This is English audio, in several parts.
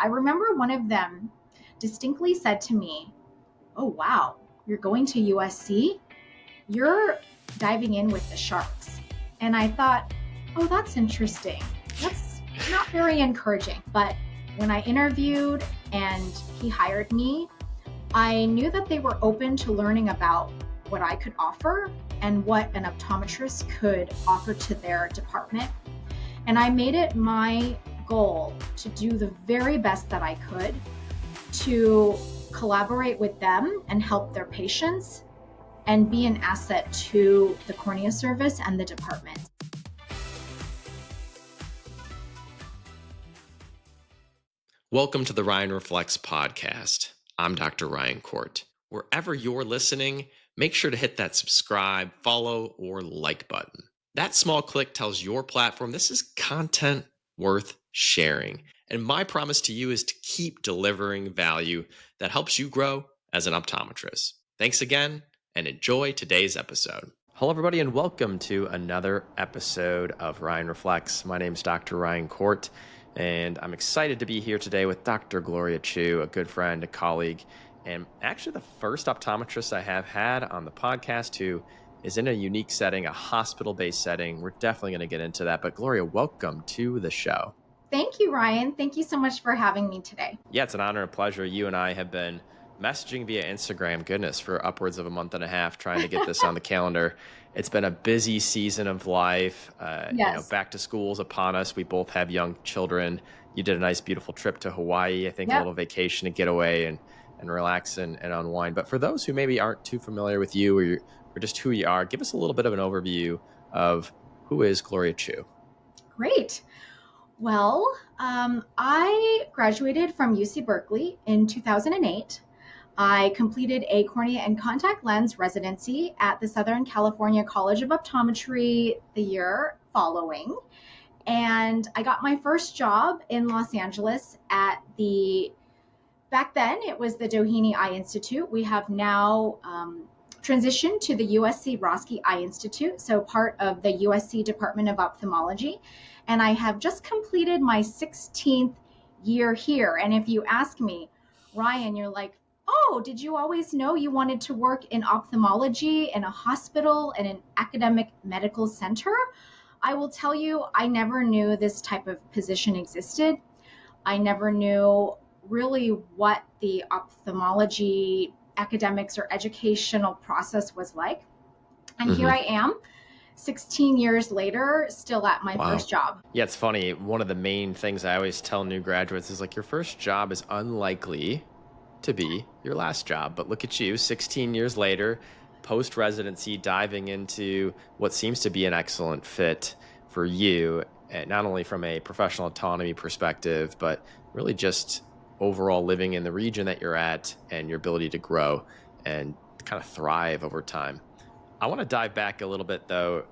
I remember one of them distinctly said to me, "Oh, wow, you're going to USC? You're diving in with the sharks." And I thought, oh, that's interesting. That's not very encouraging. But when I interviewed and he hired me, I knew that they were open to learning about what I could offer and what an optometrist could offer to their department. And I made it my goal to do the very best that I could to collaborate with them and help their patients and be an asset to the cornea service and the department. Welcome to the Ryan Reflects podcast. I'm Dr. Ryan Corte. Wherever you're listening, make sure to hit that subscribe, follow, or like button. That small click tells your platform this is content worth sharing. And my promise to you is to keep delivering value that helps you grow as an optometrist. Thanks again, and enjoy today's episode. Hello, everybody, and welcome to another episode of Ryan Reflects. My name is Dr. Ryan Corte, and I'm excited to be here today with Dr. Gloria Chiu, a good friend, a colleague, and actually the first optometrist I have had on the podcast who is in a unique setting, a hospital-based setting. We're definitely going to get into that. But Gloria, welcome to the show. Thank you, Ryan. Thank you so much for having me today. Yeah, it's an honor and pleasure. You and I have been messaging via Instagram, goodness, for upwards of a month and a half trying to get this on the calendar. It's been a busy season of life. Yes. Back to school is upon us. We both have young children. You did a nice, beautiful trip to Hawaii, I think. Yep. A little vacation to get away and relax and unwind. But for those who maybe aren't too familiar with you or just who you are, give us a little bit of an overview of who is Gloria Chiu. Great. Well, I graduated from UC Berkeley in 2008. I completed a cornea and contact lens residency at the Southern California College of Optometry the year following. And I got my first job in Los Angeles at back then it was the Doheny Eye Institute. We have now transitioned to the USC Roski Eye Institute, so part of the USC Department of Ophthalmology. And I have just completed my 16th year here. And if you ask me, Ryan, you're like, oh, did you always know you wanted to work in ophthalmology in a hospital and an academic medical center? I will tell you, I never knew this type of position existed. I never knew really what the ophthalmology academics or educational process was like. And here I am, 16 years later, still at my first job. Yeah, it's funny. One of the main things I always tell new graduates is like, your first job is unlikely to be your last job. But look at you, 16 years later, post-residency, diving into what seems to be an excellent fit for you, and not only from a professional autonomy perspective, but really just overall living in the region that you're at and your ability to grow and kind of thrive over time. I want to dive back a little bit, though,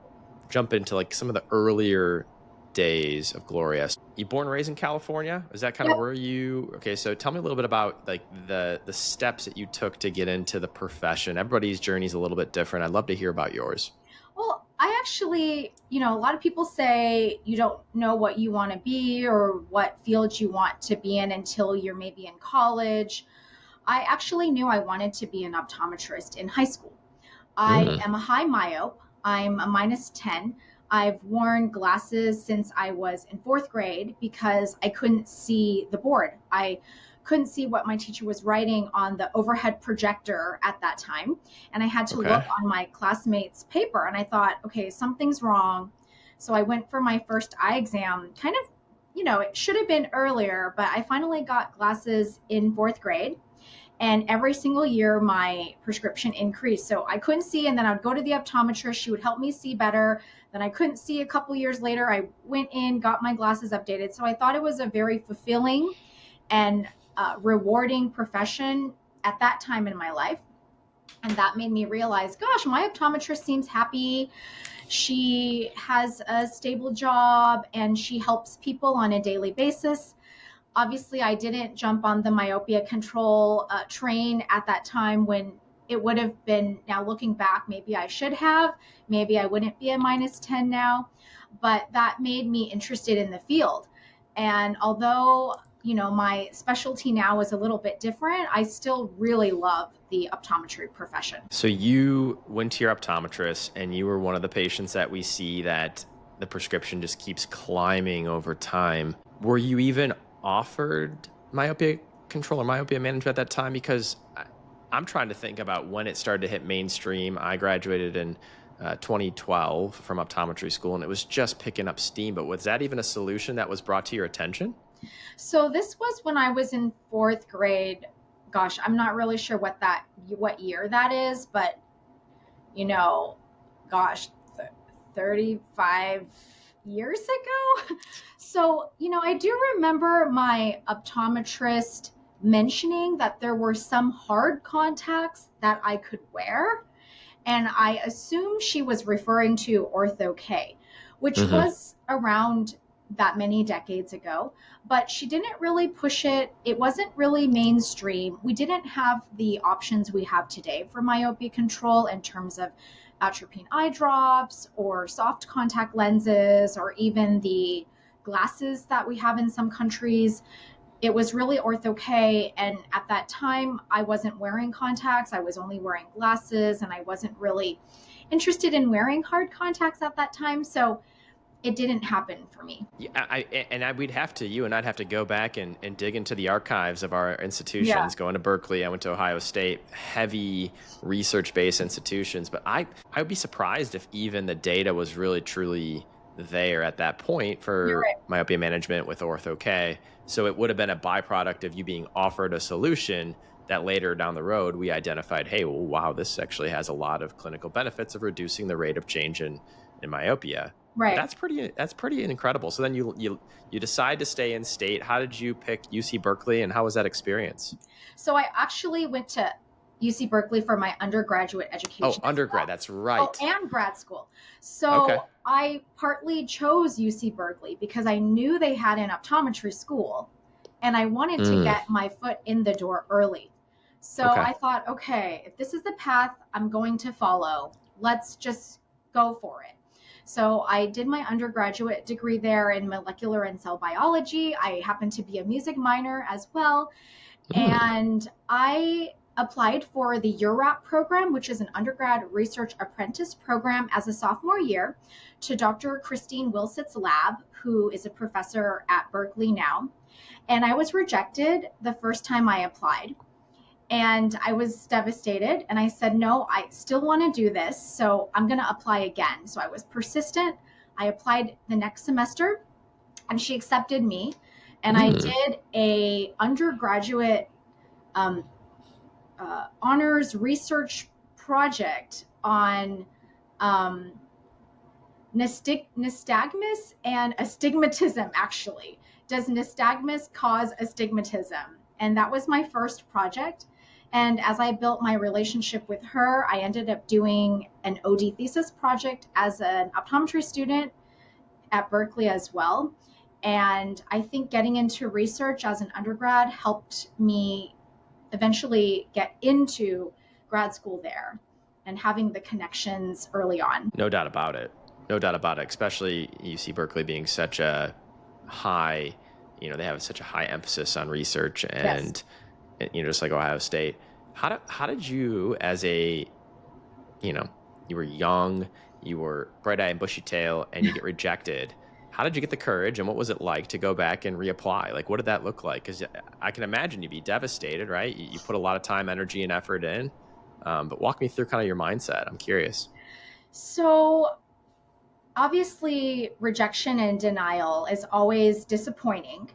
jump into like some of the earlier days of Gloria. You born and raised in California? Is that kind of where you... Okay, so tell me a little bit about like the steps that you took to get into the profession. Everybody's journey is a little bit different. I'd love to hear about yours. Well, I actually, a lot of people say you don't know what you want to be or what field you want to be in until you're maybe in college. I actually knew I wanted to be an optometrist in high school. I am a high myope. I'm a -10. I've worn glasses since I was in 4th grade because I couldn't see the board. I couldn't see what my teacher was writing on the overhead projector at that time. And I had to look on my classmates' paper. And I thought, okay, something's wrong. So I went for my first eye exam, kind of, it should have been earlier, but I finally got glasses in 4th grade. And every single year, my prescription increased. So I couldn't see, and then I'd go to the optometrist. She would help me see better. Then I couldn't see a couple years later. I went in, got my glasses updated. So I thought it was a very fulfilling and rewarding profession at that time in my life. And that made me realize, gosh, my optometrist seems happy. She has a stable job and she helps people on a daily basis. Obviously, I didn't jump on the myopia control train at that time when it would have been, now looking back, maybe I should have, maybe I wouldn't be a -10 now, but that made me interested in the field. And although, my specialty now is a little bit different, I still really love the optometry profession. So you went to your optometrist and you were one of the patients that we see that the prescription just keeps climbing over time. Were you even offered myopia control or myopia management at that time? Because I'm trying to think about when it started to hit mainstream. I graduated in 2012 from optometry school, and it was just picking up steam. But was that even a solution that was brought to your attention? So this was when I was in fourth grade. Gosh, I'm not really sure what year that is, but you know, gosh, 35 years ago. So, I do remember my optometrist mentioning that there were some hard contacts that I could wear. And I assume she was referring to Ortho K, which Mm-hmm. was around that many decades ago, but she didn't really push it. It wasn't really mainstream. We didn't have the options we have today for myopia control in terms of atropine eye drops or soft contact lenses or even the glasses that we have in some countries. It was really Ortho K. And at that time, I wasn't wearing contacts. I was only wearing glasses, and I wasn't really interested in wearing hard contacts at that time. So it didn't happen for me. Yeah, we'd have to, you and I'd have to go back and dig into the archives of our Yeah. institutions. Going to Berkeley, I went to Ohio State, heavy research-based institutions. But I would be surprised if even the data was really truly there at that point You're for right. myopia management with Ortho K. So it would have been a byproduct of you being offered a solution that later down the road we identified, hey, well, wow, this actually has a lot of clinical benefits of reducing the rate of change in myopia. But Right. that's pretty incredible. So then you decide to stay in state. How did you pick UC Berkeley, and how was that experience? So I actually went to UC Berkeley for my undergraduate Oh, education as undergrad. well. That's Oh, right. and grad school. Okay. So I partly chose UC Berkeley because I knew they had an optometry school and I wanted to Mm, get my foot in the door early. So okay. I thought, okay, if this is the path I'm going to follow, let's just go for it. So I did my undergraduate degree there in molecular and cell biology. I happened to be a music minor as well. Mm, And I applied for the URAP program, which is an undergrad research apprentice program, as a sophomore year to Dr. Christine Wilsit's lab, who is a professor at Berkeley now. And I was rejected the first time I applied. And I was devastated. And I said, no, I still want to do this. So I'm going to apply again. So I was persistent. I applied the next semester and she accepted me. And I mm. did a undergraduate um, honors research project on um, nystagmus and astigmatism, actually. Does nystagmus cause astigmatism? And that was my first project. And as I built my relationship with her, I ended up doing an OD thesis project as an optometry student at Berkeley as well. And I think getting into research as an undergrad helped me eventually get into grad school there and having the connections early on. No doubt about it. No doubt about it. Especially UC Berkeley being such a high, they have such a high emphasis on research Yes. and just like Ohio State. How did you as a you know, you were young, you were bright eyed and bushy tail, and you get rejected. How did you get the courage, and what was it like to go back and reapply? Like, what did that look like? Because I can imagine you'd be devastated, right? You put a lot of time, energy, and effort in. But walk me through kind of your mindset. I'm curious. So, obviously, rejection and denial is always disappointing,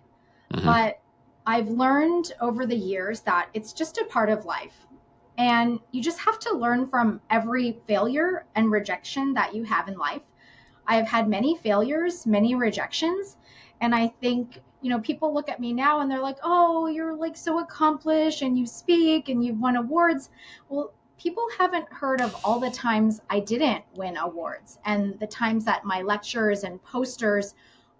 Hmm. but I've learned over the years that it's just a part of life. And you just have to learn from every failure and rejection that you have in life. I have had many failures, many rejections. And I think, people look at me now and they're like, oh, you're like so accomplished and you speak and you've won awards. Well, people haven't heard of all the times I didn't win awards and the times that my lectures and posters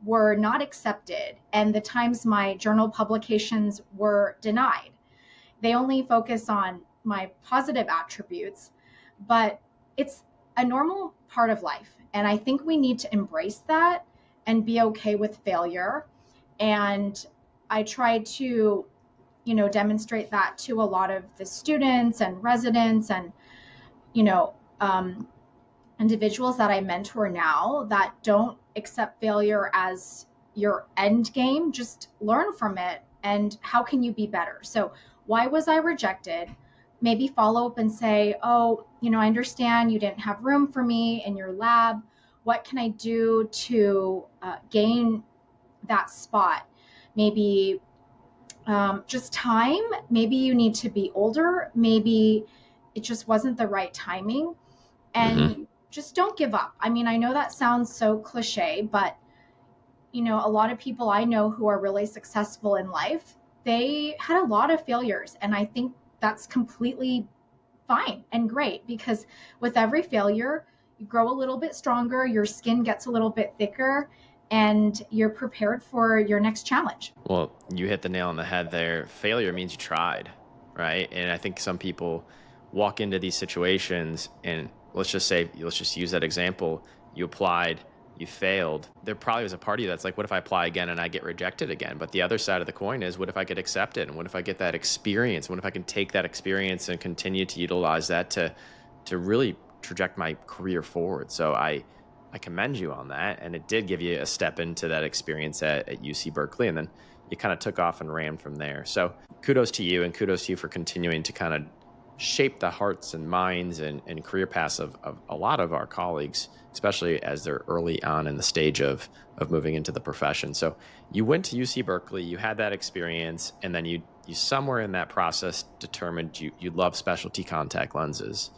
were not accepted and the times my journal publications were denied. They only focus on my positive attributes, but it's a normal part of life. And I think we need to embrace that and be okay with failure. And I tried to, demonstrate that to a lot of the students and residents and, you know, um, individuals that I mentor now that don't accept failure as your end game. Just learn from it and how can you be better? So, why was I rejected? Maybe follow up and say, oh, I understand you didn't have room for me in your lab. What can I do to gain that spot? Maybe just time. Maybe you need to be older. Maybe it just wasn't the right timing. And just don't give up. I mean, I know that sounds so cliche, but a lot of people I know who are really successful in life, they had a lot of failures. And I think that's completely fine and great, because with every failure, you grow a little bit stronger, your skin gets a little bit thicker, and you're prepared for your next challenge. Well, you hit the nail on the head there. Failure means you tried, right? And I think some people walk into these situations and let's just use that example. You applied, you failed. There probably was a part of you that's like, what if I apply again and I get rejected again? But the other side of the coin is, what if I get accepted? And what if I get that experience? What if I can take that experience and continue to utilize that to really traject my career forward? So I commend you on that. And it did give you a step into that experience at UC Berkeley. And then you kind of took off and ran from there. So kudos to you, and kudos to you for continuing to kind of shape the hearts and minds and career paths of a lot of our colleagues, especially as they're early on in the stage of moving into the profession. So you went to UC Berkeley, you had that experience, and then you somewhere in that process determined you love specialty contact lenses.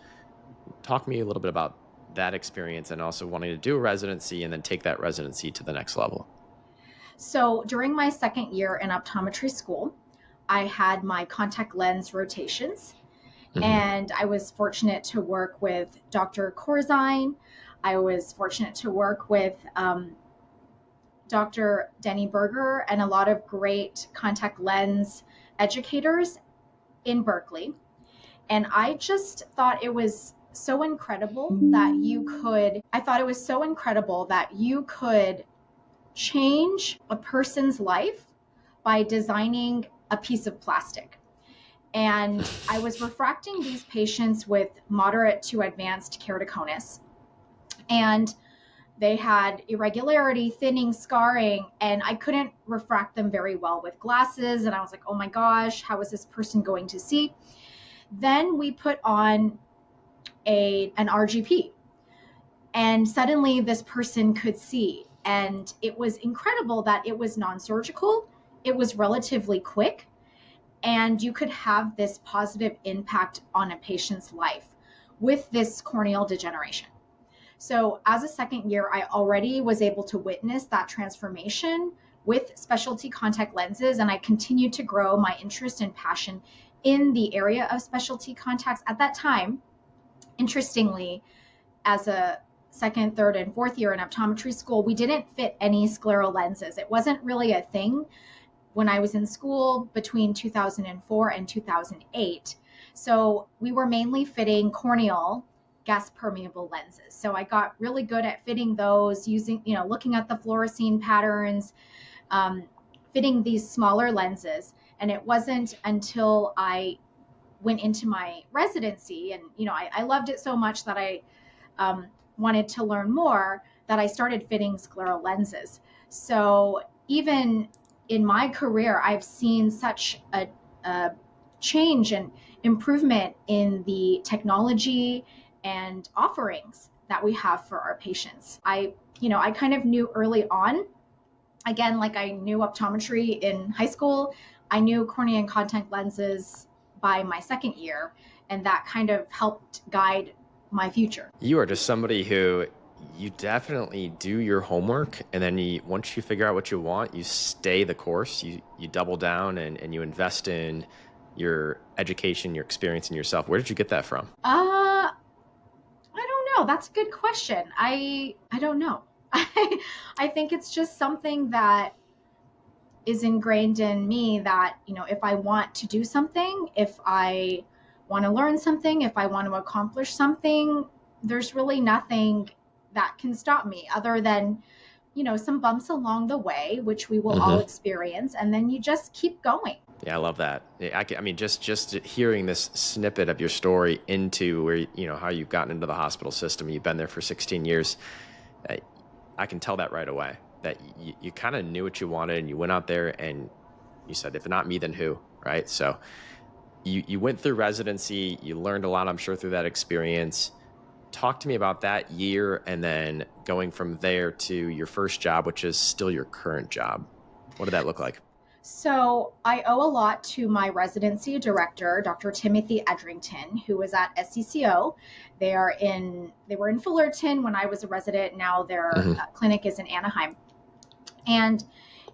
Talk to me a little bit about that experience and also wanting to do a residency and then take that residency to the next level. So during my second year in optometry school, I had my contact lens rotations. And I was fortunate to work with Dr. Corzine. I was fortunate to work with Dr. Denny Berger and a lot of great contact lens educators in Berkeley. And I just thought it was so incredible that you could change a person's life by designing a piece of plastic. And I was refracting these patients with moderate to advanced keratoconus. And they had irregularity, thinning, scarring, and I couldn't refract them very well with glasses. And I was like, oh my gosh, how is this person going to see? Then we put on an RGP. And suddenly this person could see. And it was incredible that it was non-surgical. It was relatively quick. And you could have this positive impact on a patient's life with this corneal degeneration. So as a second year, I already was able to witness that transformation with specialty contact lenses, and I continued to grow my interest and passion in the area of specialty contacts. At that time, interestingly, as a second, third, and fourth year in optometry school, we didn't fit any scleral lenses. It wasn't really a thing when I was in school between 2004 and 2008. So we were mainly fitting corneal gas permeable lenses. So I got really good at fitting those using, looking at the fluorescein patterns, fitting these smaller lenses. And it wasn't until I went into my residency and, I loved it so much that I wanted to learn more, that I started fitting scleral lenses. So even in my career, I've seen such a change and improvement in the technology and offerings that we have for our patients. I kind of knew early on, again, like I knew optometry in high school, I knew cornea and contact lenses by my second year, and that kind of helped guide my future. You are just somebody who you definitely do your homework, and then once you figure out what you want, you stay the course, you double down and you invest in your education, your experience, and yourself. Where did you get that from? I don't know. That's a good question. I don't know. I think it's just something that is ingrained in me that, if I want to do something, if I want to learn something, if I want to accomplish something, there's really nothing that can stop me other than some bumps along the way, which we will all Mm-hmm. experience, and then you just keep going. Yeah, I love that. I mean, just hearing this snippet of your story into where, how you've gotten into the hospital system, you've been there for 16 years. uh, I can tell that right away that you kind of knew what you wanted and you went out there and you said, if not me, then who, right? So you went through residency, you learned a lot, I'm sure, through that experience. Talk to me about that year and then going from there to your first job, which is still your current job. What did that look like? So I owe a lot to my residency director, Dr. Timothy Edrington, who was at SCCO. They were in Fullerton when I was a resident. Now their Mm-hmm. clinic is in Anaheim. And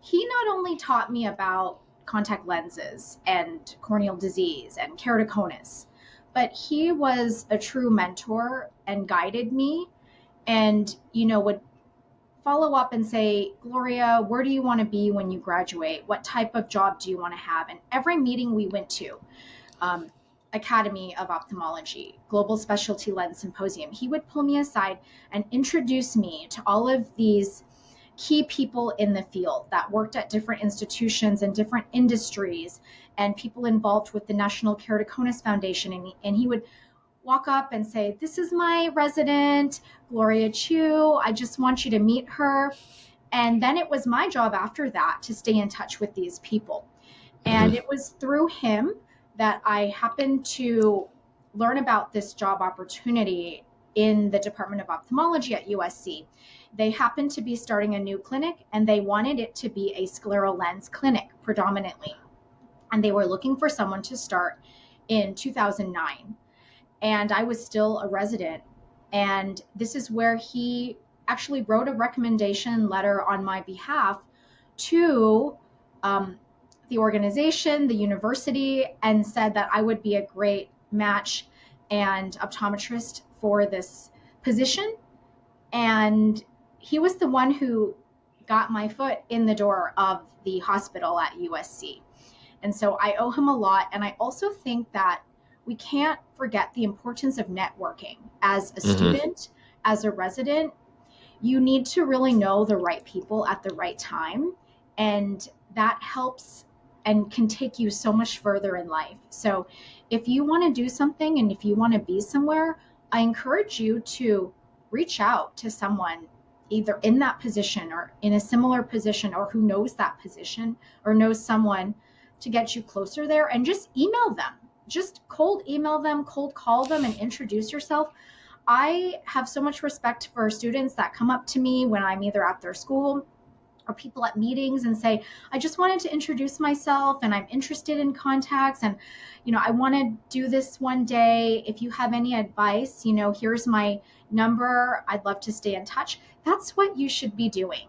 he not only taught me about contact lenses and corneal disease and keratoconus, but he was a true mentor and guided me and, would follow up and say, Gloria, where do you want to be when you graduate? What type of job do you want to have? And every meeting we went to, um, Academy of Ophthalmology, Global Specialty Lens Symposium, he would pull me aside and introduce me to all of these key people in the field that worked at different institutions and different industries and people involved with the National Keratoconus Foundation. And he would walk up and say, this is my resident, Gloria Chiu. I just want you to meet her. And then it was my job after that to stay in touch with these people. And Mm-hmm. it was through him that I happened to learn about this job opportunity in the Department of Ophthalmology at USC. They happened to be starting a new clinic and they wanted it to be a scleral lens clinic predominantly. And they were looking for someone to start in 2009. And I was still a resident. And this is where he actually wrote a recommendation letter on my behalf to the organization, the university, and said that I would be a great match and optometrist for this position. And he was the one who got my foot in the door of the hospital at USC. And so I owe him a lot. And I also think that we can't forget the importance of networking. As a Mm-hmm. student, as a resident, you need to really know the right people at the right time. And that helps and can take you so much further in life. So if you want to do something and if you want to be somewhere, I encourage you to reach out to someone either in that position or in a similar position or who knows that position or knows someone to get you closer there, and just email them. Just cold email them, cold call them, and introduce yourself. I have so much respect for students that come up to me when I'm either at their school or people at meetings and say, I just wanted to introduce myself and I'm interested in contacts and, I want to do this one day. If you have any advice, here's my number. I'd love to stay in touch. That's what you should be doing,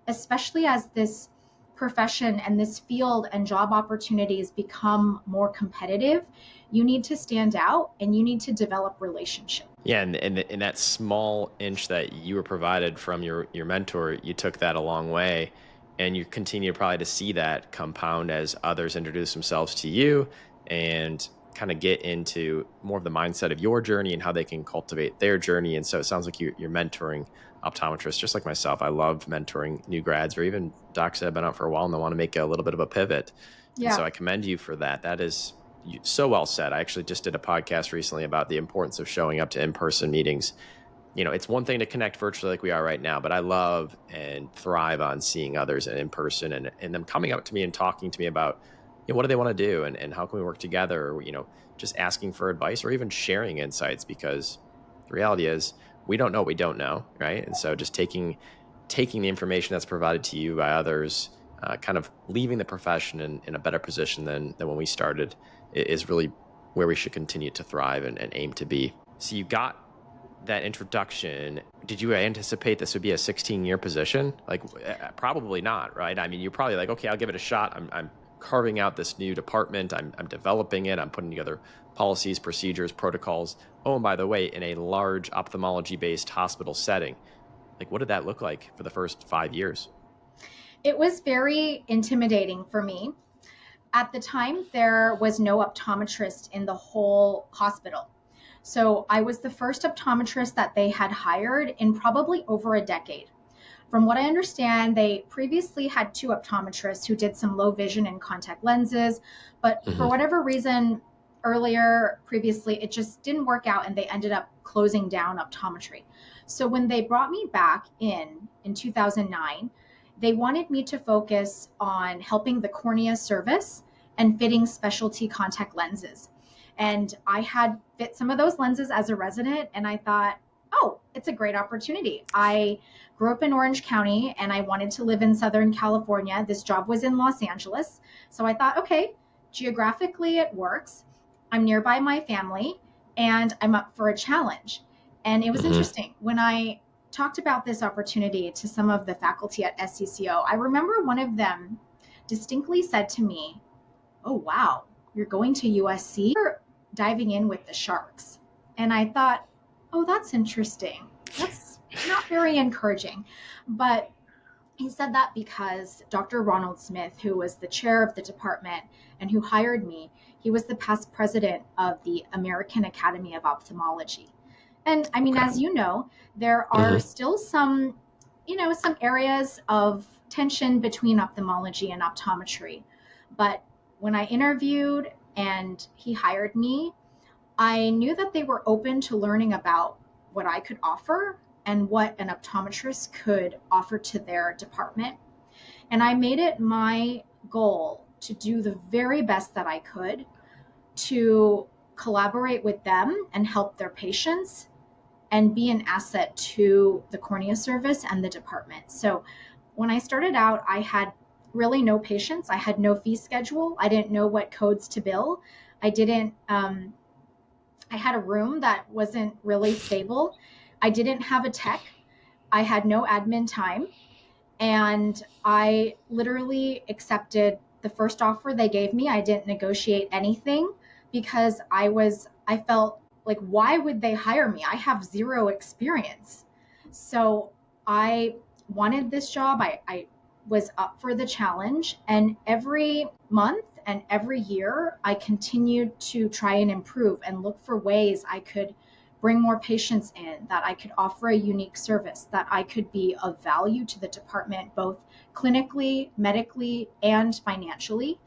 especially as this profession and this field and job opportunities become more competitive. You need to stand out and you need to develop relationships. Yeah, and that small inch that you were provided from your mentor, you took that a long way, and you continue probably to see that compound as others introduce themselves to you and kind of get into more of the mindset of your journey and how they can cultivate their journey. And so it sounds like you're mentoring optometrists, just like myself. I love mentoring new grads or even docs that have been out for a while and they want to make a little bit of a pivot. And Yeah. so I commend you for that. That is so well said. I actually just did a podcast recently about the importance of showing up to in-person meetings. It's one thing to connect virtually like we are right now, but I love and thrive on seeing others in person and them coming up to me and talking to me about, what do they want to do and how can we work together? Or, just asking for advice or even sharing insights, because the reality is we don't know what we don't know, right? And so just taking the information that's provided to you by others, kind of leaving the profession in a better position than when we started is really where we should continue to thrive and aim to be. So you got that introduction. Did you anticipate this would be a 16-year position? Like, probably not, right? I mean, you're probably like, okay, I'll give it a shot. I'm carving out this new department. I'm developing it. I'm putting together policies, procedures, protocols. Oh, and by the way, in a large ophthalmology-based hospital setting. Like, what did that look like for the first 5 years? It was very intimidating for me. At the time, there was no optometrist in the whole hospital. So I was the first optometrist that they had hired in probably over a decade. From what I understand, they previously had two optometrists who did some low vision and contact lenses, but for whatever reason, previously, it just didn't work out and they ended up closing down optometry. So when they brought me back in 2009, they wanted me to focus on helping the cornea service and fitting specialty contact lenses. And I had fit some of those lenses as a resident, and I thought, oh, it's a great opportunity. I grew up in Orange County and I wanted to live in Southern California. This job was in Los Angeles. So I thought, okay, geographically it works. I'm nearby my family and I'm up for a challenge. And it was interesting when I talked about this opportunity to some of the faculty at SCCO. I remember one of them distinctly said to me, oh, wow, you're going to USC? You're diving in with the sharks. And I thought, oh, that's interesting. That's not very encouraging. But he said that because Dr. Ronald Smith, who was the chair of the department and who hired me, he was the past president of the American Academy of Ophthalmology. And I mean, as you know, there are still some areas of tension between ophthalmology and optometry. But when I interviewed and he hired me, I knew that they were open to learning about what I could offer and what an optometrist could offer to their department. And I made it my goal to do the very best that I could to collaborate with them and help their patients and be an asset to the cornea service and the department. So when I started out, I had really no patients. I had no fee schedule. I didn't know what codes to bill. I had a room that wasn't really stable. I didn't have a tech. I had no admin time. And I literally accepted the first offer they gave me. I didn't negotiate anything because I felt like, why would they hire me? I have zero experience. So I wanted this job. I was up for the challenge. And every month and every year, I continued to try and improve and look for ways I could bring more patients in, that I could offer a unique service, that I could be of value to the department, both clinically, medically, and financially.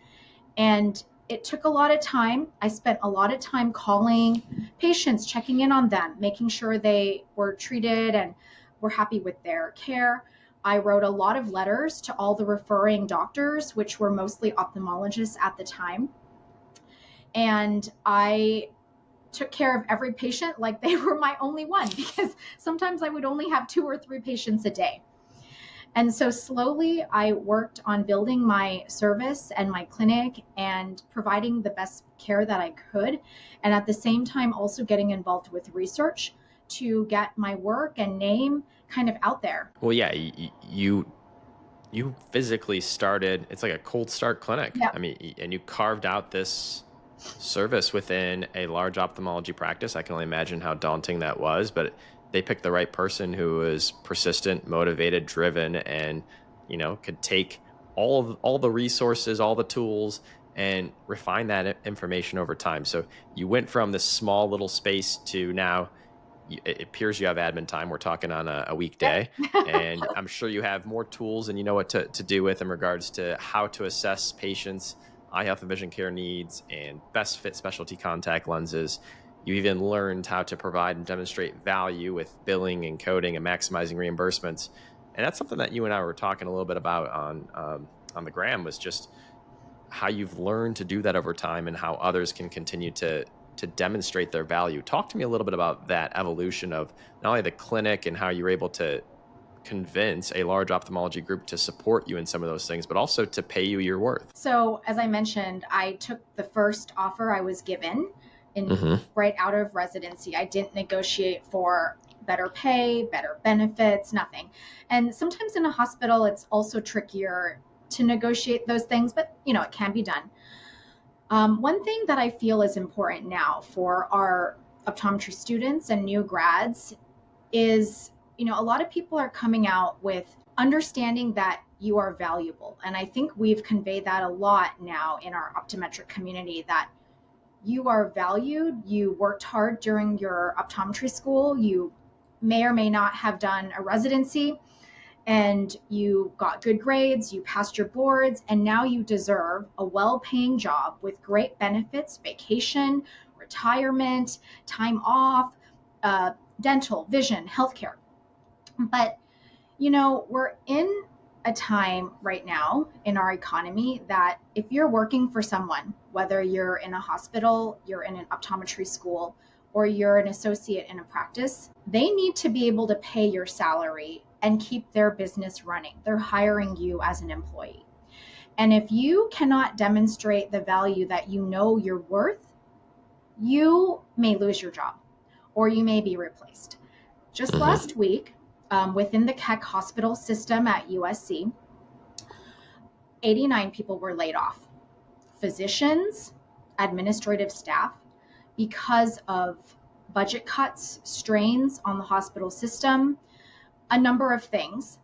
And it took a lot of time. I spent a lot of time calling patients, checking in on them, making sure they were treated and were happy with their care. I wrote a lot of letters to all the referring doctors, which were mostly ophthalmologists at the time. And I took care of every patient like they were my only one, because sometimes I would only have 2 or 3 patients a day. And so slowly I worked on building my service and my clinic and providing the best care that I could. And at the same time, also getting involved with research to get my work and name kind of out there. Well, yeah, you physically started, it's like a cold start clinic. Yeah. I mean, and you carved out this service within a large ophthalmology practice. I can only imagine how daunting that was, but they picked the right person who was persistent, motivated, driven, and, could take all the resources, all the tools, and refine that information over time. So you went from this small little space to now it appears you have admin time. We're talking on a weekday, and I'm sure you have more tools and you know what to do with in regards to how to assess patients' eye health and vision care needs and best fit specialty contact lenses. You even learned how to provide and demonstrate value with billing and coding and maximizing reimbursements. And that's something that you and I were talking a little bit about on the gram, was just how you've learned to do that over time and how others can continue to demonstrate their value. Talk to me a little bit about that evolution of not only the clinic and how you were able to convince a large ophthalmology group to support you in some of those things, but also to pay you your worth. So as I mentioned, I took the first offer I was given right out of residency. I didn't negotiate for better pay, better benefits, nothing. And sometimes in a hospital, it's also trickier to negotiate those things, but it can be done. One thing that I feel is important now for our optometry students and new grads is, a lot of people are coming out with understanding that you are valuable. And I think we've conveyed that a lot now in our optometric community, that you are valued. You worked hard during your optometry school. You may or may not have done a residency. and you got good grades, you passed your boards, and now you deserve a well-paying job with great benefits, vacation, retirement, time off, dental, vision, healthcare. But, we're in a time right now in our economy that if you're working for someone, whether you're in a hospital, you're in an optometry school, or you're an associate in a practice, they need to be able to pay your salary and keep their business running. They're hiring you as an employee. And if you cannot demonstrate the value that you know you're worth, you may lose your job or you may be replaced. Just last week, within the Keck hospital system at USC, 89 people were laid off. Physicians, administrative staff, because of budget cuts, strains on the hospital system, a number of things.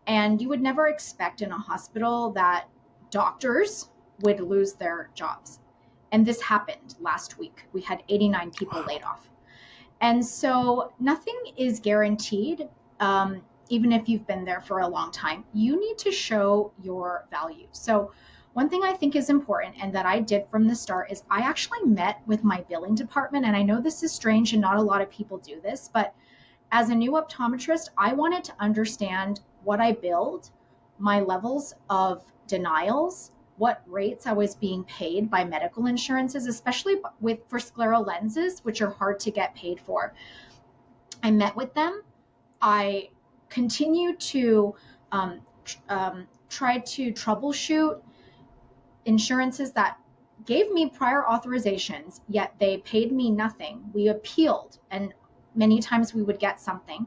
And you would never expect in a hospital that doctors would lose their jobs. And this happened last week. We had 89 people laid off. And so nothing is guaranteed, even if you've been there for a long time. You need to show your value. So one thing I think is important and that I did from the start is I actually met with my billing department. And I know this is strange and not a lot of people do this, but as a new optometrist, I wanted to understand what I billed, my levels of denials, what rates I was being paid by medical insurances, especially for scleral lenses, which are hard to get paid for. I met with them. I continued to try to troubleshoot insurances that gave me prior authorizations, yet they paid me nothing. We appealed, and many times we would get something.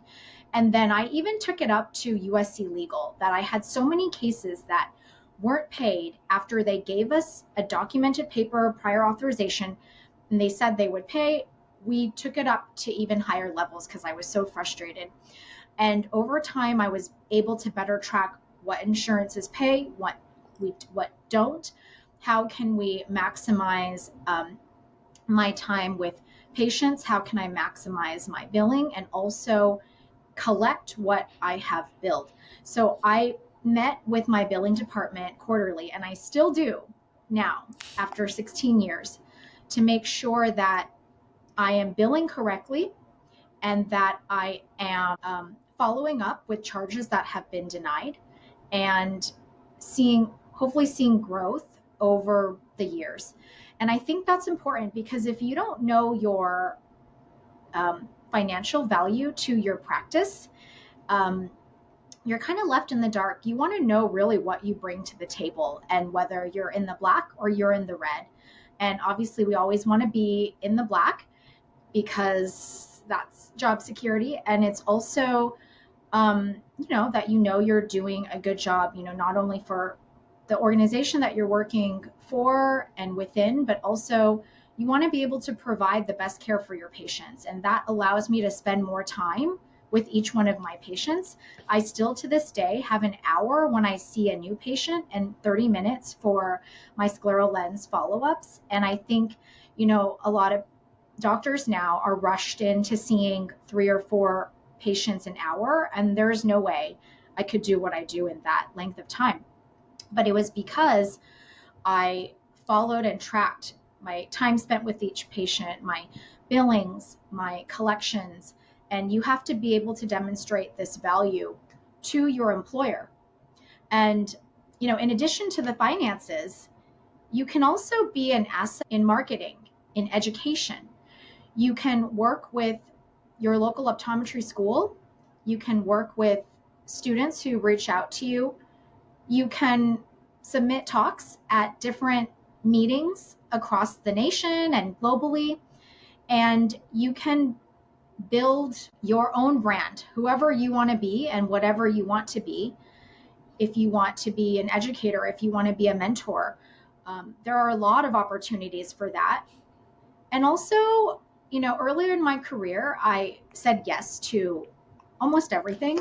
And then I even took it up to USC Legal that I had so many cases that weren't paid after they gave us a documented paper prior authorization and they said they would pay. We took it up to even higher levels because I was so frustrated. And over time, I was able to better track what insurances pay, what don't, how can we maximize my time with patients, how can I maximize my billing, and also collect what I have billed. So I met with my billing department quarterly, and I still do now after 16 years, to make sure that I am billing correctly and that I am following up with charges that have been denied and hopefully seeing growth over the years. And I think that's important because if you don't know your financial value to your practice, you're kind of left in the dark. You want to know really what you bring to the table and whether you're in the black or you're in the red. And obviously we always want to be in the black because that's job security. And it's also, that you're doing a good job, not only for the organization that you're working for and within, but also you want to be able to provide the best care for your patients. And that allows me to spend more time with each one of my patients. I still to this day have an hour when I see a new patient and 30 minutes for my scleral lens follow-ups. And I think, a lot of doctors now are rushed into seeing 3 or 4 patients an hour, and there's no way I could do what I do in that length of time. But it was because I followed and tracked my time spent with each patient, my billings, my collections, and you have to be able to demonstrate this value to your employer. And, in addition to the finances, you can also be an asset in marketing, in education. You can work with your local optometry school. You can work with students who reach out to you. You can submit talks at different meetings across the nation and globally, and you can build your own brand, whoever you want to be and whatever you want to be. If you want to be an educator, if you want to be a mentor, there are a lot of opportunities for that. And also, earlier in my career, I said yes to almost everything,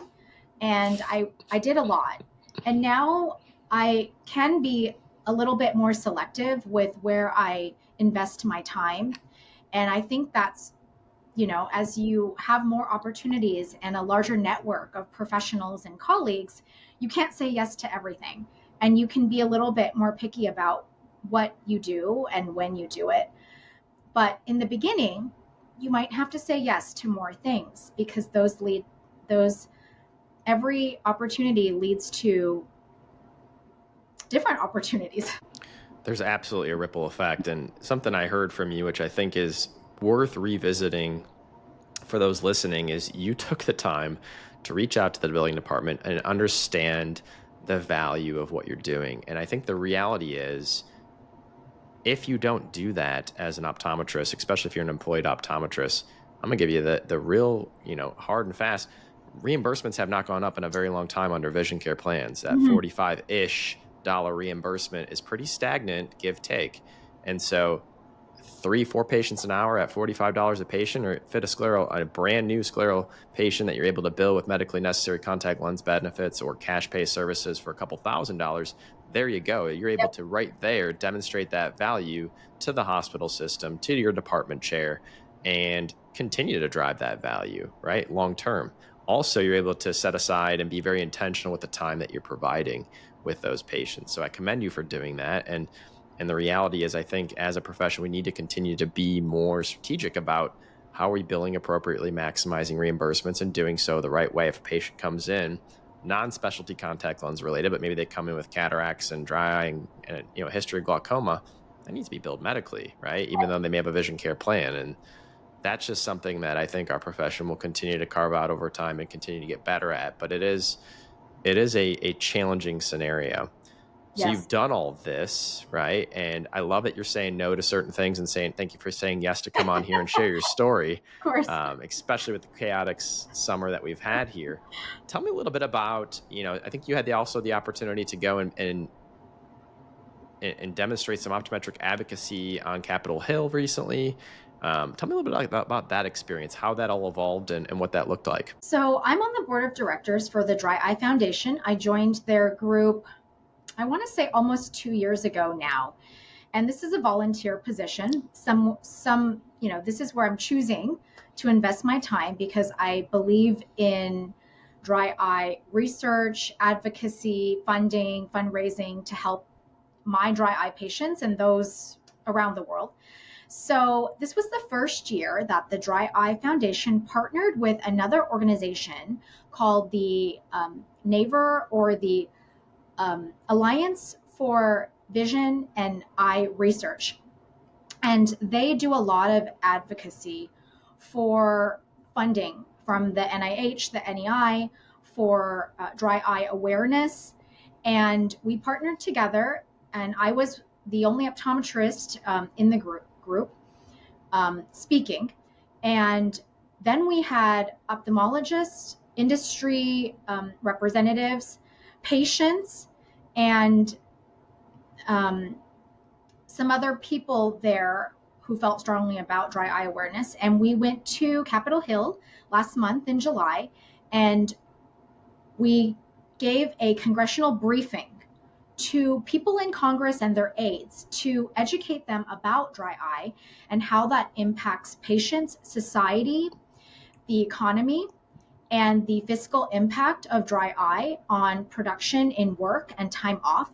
and I did a lot. And now I can be a little bit more selective with where I invest my time. And I think that's as you have more opportunities and a larger network of professionals and colleagues, you can't say yes to everything. And you can be a little bit more picky about what you do and when you do it. But in the beginning, you might have to say yes to more things, because those every opportunity leads to different opportunities. There's absolutely a ripple effect. And something I heard from you, which I think is worth revisiting for those listening, is you took the time to reach out to the billing department and understand the value of what you're doing. And I think the reality is, if you don't do that as an optometrist, especially if you're an employed optometrist, I'm gonna give you the real, hard and fast. Reimbursements have not gone up in a very long time under vision care plans. That Mhm. 45-ish dollar reimbursement is pretty stagnant, give take. And so 3-4 patients an hour at $45 a patient, or fit a brand new scleral patient that you're able to bill with medically necessary contact lens benefits or cash pay services for a couple $1,000s. There you go. You're able to right there demonstrate that value to the hospital system, to your department chair, and continue to drive that value, right? Long term. Also, you're able to set aside and be very intentional with the time that you're providing with those patients. So I commend you for doing that. And the reality is, I think as a profession, we need to continue to be more strategic about how are we billing appropriately, maximizing reimbursements, and doing so the right way. If a patient comes in non-specialty contact lens related, but maybe they come in with cataracts and dry eye and history of glaucoma, that needs to be billed medically, right? Even though they may have a vision care plan. And that's just something that I think our profession will continue to carve out over time and continue to get better at. But it is a challenging scenario. So Yes, you've done all of this, right? And I love that you're saying no to certain things and saying thank you for saying yes to come on here and share your story, of course. especially with the chaotic summer that we've had here. Tell me a little bit about, I think you had also the opportunity to go and demonstrate some optometric advocacy on Capitol Hill recently. Tell me a little bit about that experience, how that all evolved, and what that looked like. So I'm on the board of directors for the Dry Eye Foundation. I joined their group, I want to say almost 2 years ago now. And this is a volunteer position. This is where I'm choosing to invest my time, because I believe in dry eye research, advocacy, funding, fundraising to help my dry eye patients and those around the world. So this was the first year that the Dry Eye Foundation partnered with another organization called the NAVER, or the Alliance for Vision and Eye Research. And they do a lot of advocacy for funding from the NIH, the NEI, for dry eye awareness. And we partnered together, and I was the only optometrist in the group speaking. And then we had ophthalmologists, industry representatives, patients, and some other people there who felt strongly about dry eye awareness. And we went to Capitol Hill last month in July, and we gave a congressional briefing to people in Congress and their aides to educate them about dry eye and how that impacts patients, society, the economy, and the fiscal impact of dry eye on production in work and time off.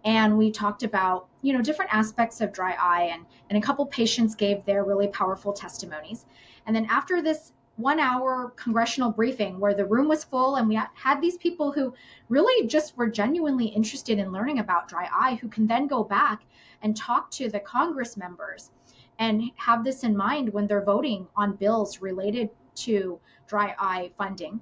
And we talked about different aspects of dry eye, and a couple patients gave their really powerful testimonies. And then after this 1 hour congressional briefing, where the room was full and we had these people who really just were genuinely interested in learning about dry eye, who can then go back and talk to the Congress members and have this in mind when they're voting on bills related to dry eye funding.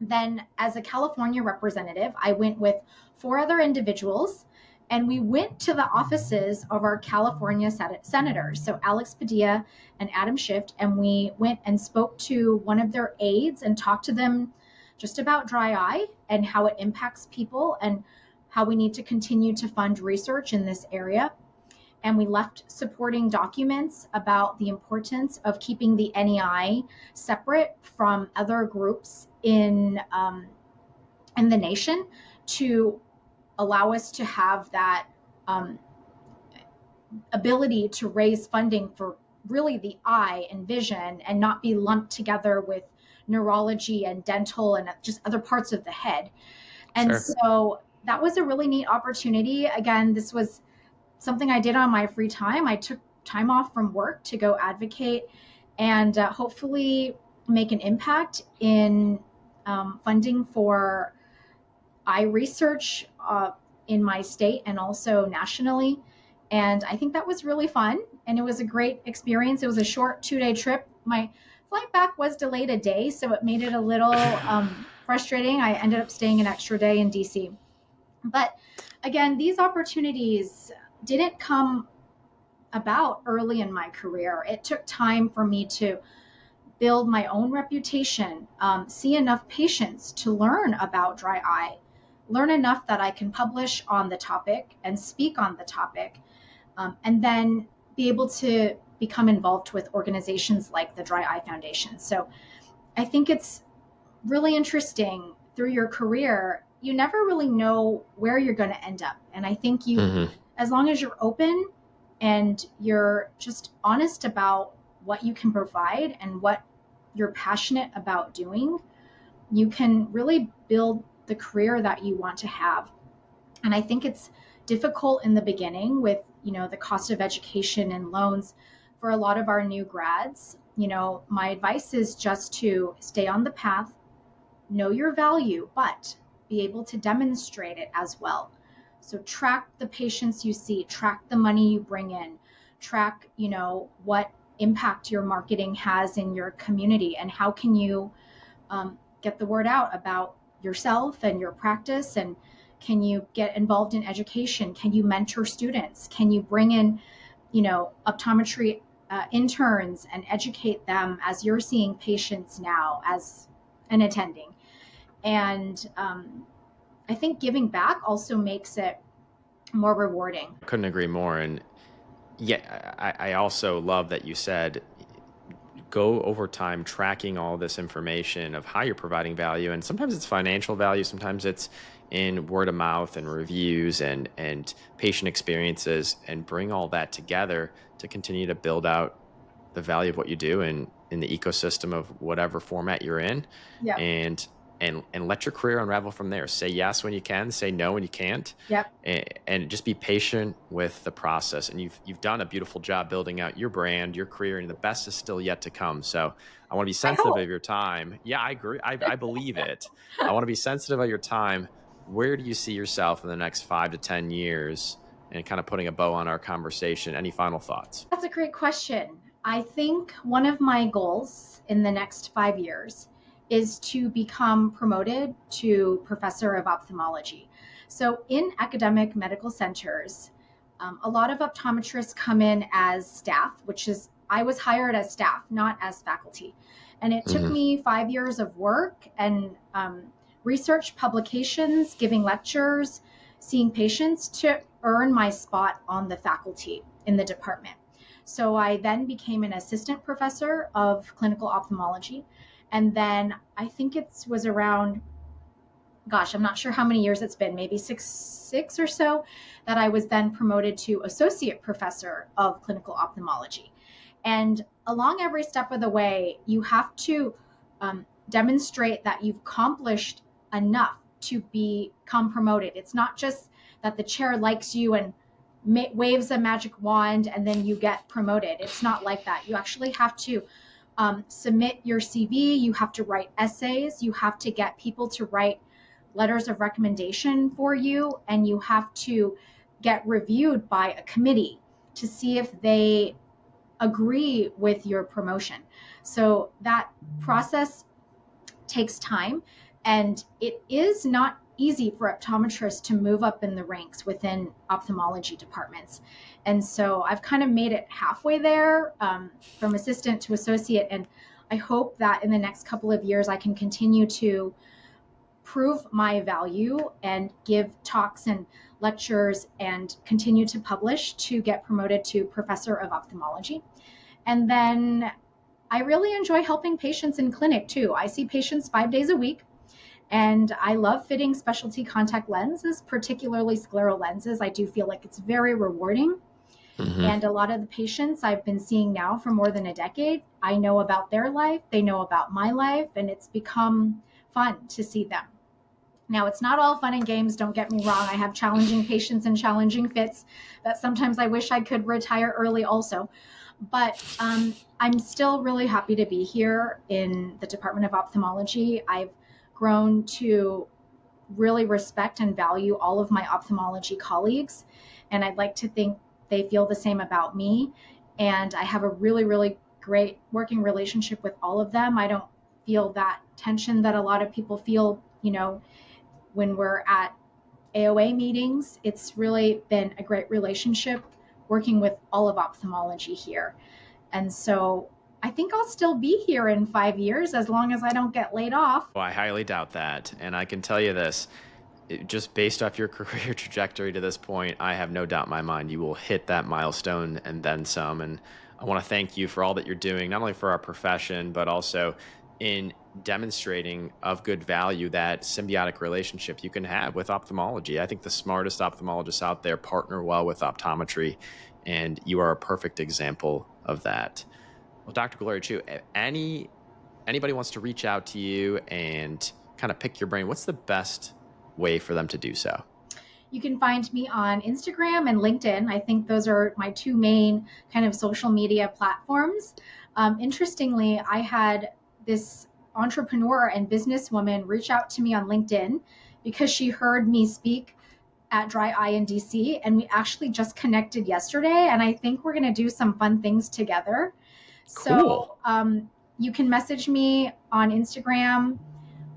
Then, as a California representative, I went with 4 other individuals, and we went to the offices of our California senators, so Alex Padilla and Adam Schiff, and we went and spoke to one of their aides and talked to them just about dry eye and how it impacts people and how we need to continue to fund research in this area. And we left supporting documents about the importance of keeping the NEI separate from other groups in the nation, to allow us to have that ability to raise funding for really the eye and vision and not be lumped together with neurology and dental and just other parts of the head. And Sure. so that was a really neat opportunity. Again, this was something I did on my free time. I took time off from work to go advocate and hopefully make an impact in funding for eye research in my state and also nationally. And I think that was really fun. And it was a great experience. It was a short 2-day trip. My flight back was delayed a day, so it made it a little frustrating. I ended up staying an extra day in DC. But again, these opportunities didn't come about early in my career. It took time for me to build my own reputation, see enough patients to learn about dry eye, learn enough that I can publish on the topic and speak on the topic, and then be able to become involved with organizations like the Dry Eye Foundation. So I think it's really interesting through your career. You never really know where you're going to end up. And I think as long as you're open and you're just honest about what you can provide and what you're passionate about doing, you can really build the career that you want to have. And I think it's difficult in the beginning with, the cost of education and loans for a lot of our new grads. My advice is just to stay on the path, know your value, but be able to demonstrate it as well. So track the patients you see, track the money you bring in, track, what impact your marketing has in your community, and how can you get the word out about yourself and your practice, and can you get involved in education? Can you mentor students? Can you bring in, optometry interns and educate them as you're seeing patients now as an attending? And I think giving back also makes it more rewarding. Couldn't agree more. And yeah, I also love that you said go over time tracking all this information of how you're providing value. And sometimes it's financial value, sometimes it's in word of mouth and reviews and patient experiences, and bring all that together to continue to build out the value of what you do in the ecosystem of whatever format you're in. Yeah. And let your career unravel from there. Say yes when you can, say no when you can't. Yep. And just be patient with the process. And you've done a beautiful job building out your brand, your career, and the best is still yet to come. So I want to be sensitive of your time. Yeah, I agree. I believe it. I want to be sensitive of your time. Where do you see yourself in the next 5 to 10 years? And kind of putting a bow on our conversation. Any final thoughts? That's a great question. I think one of my goals in the next 5 years is to become promoted to professor of ophthalmology. So in academic medical centers, a lot of optometrists come in as staff, I was hired as staff, not as faculty. And it took me 5 years of work and research, publications, giving lectures, seeing patients to earn my spot on the faculty in the department. So I then became an assistant professor of clinical ophthalmology. And then I think it was around, I'm not sure how many years it's been, maybe six or so, that I was then promoted to associate professor of clinical ophthalmology. And along every step of the way, you have to demonstrate that you've accomplished enough to become promoted. It's not just that the chair likes you and waves a magic wand and then you get promoted. It's not like that. You actually have to submit your CV, you have to write essays, you have to get people to write letters of recommendation for you, and you have to get reviewed by a committee to see if they agree with your promotion. So that process takes time, and it is not easy for optometrists to move up in the ranks within ophthalmology departments. And so I've kind of made it halfway there, from assistant to associate. And I hope that in the next couple of years, I can continue to prove my value and give talks and lectures and continue to publish to get promoted to professor of ophthalmology. And then I really enjoy helping patients in clinic too. I see patients 5 days a week. And I love fitting specialty contact lenses, particularly scleral lenses. I do feel like it's very rewarding. Mhm. And a lot of the patients I've been seeing now for more than a decade, I know about their life, they know about my life, and it's become fun to see them. Now, it's not all fun and games, don't get me wrong. I have challenging patients and challenging fits that sometimes I wish I could retire early also. But I'm still really happy to be here in the Department of Ophthalmology. I've grown to really respect and value all of my ophthalmology colleagues, and I'd like to think they feel the same about me. And I have a really, really great working relationship with all of them. I don't feel that tension that a lot of people feel, when we're at AOA meetings. It's really been a great relationship working with all of ophthalmology here. And so I think I'll still be here in 5 years as long as I don't get laid off. Well, I highly doubt that. And I can tell you this, just based off your career trajectory to this point, I have no doubt in my mind you will hit that milestone and then some. And I want to thank you for all that you're doing, not only for our profession, but also in demonstrating of good value that symbiotic relationship you can have with ophthalmology. I think the smartest ophthalmologists out there partner well with optometry, and you are a perfect example of that. Well, Dr. Gloria Chiu, anybody wants to reach out to you and kind of pick your brain, what's the best way for them to do so? You can find me on Instagram and LinkedIn. I think those are my two main kind of social media platforms. Interestingly, I had this entrepreneur and businesswoman reach out to me on LinkedIn because she heard me speak at Dry Eye in DC, and we actually just connected yesterday. And I think we're going to do some fun things together. Cool. So you can message me on Instagram.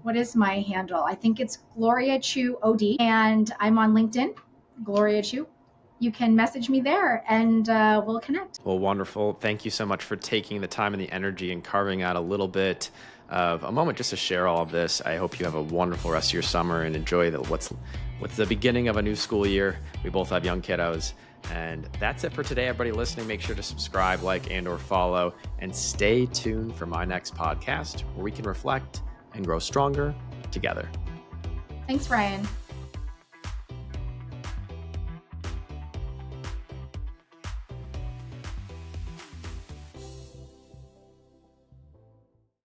What is my handle? I think it's Gloria Chiu OD, and I'm on LinkedIn, Gloria Chiu. You can message me there, and we'll connect. Well, wonderful. Thank you so much for taking the time and the energy and carving out a little bit of a moment just to share all of this. I hope you have a wonderful rest of your summer and enjoy what's the beginning of a new school year. We both have young kiddos. And that's it for today, everybody listening. Make sure to subscribe, like, and or follow, and stay tuned for my next podcast where we can reflect and grow stronger together. Thanks, Ryan.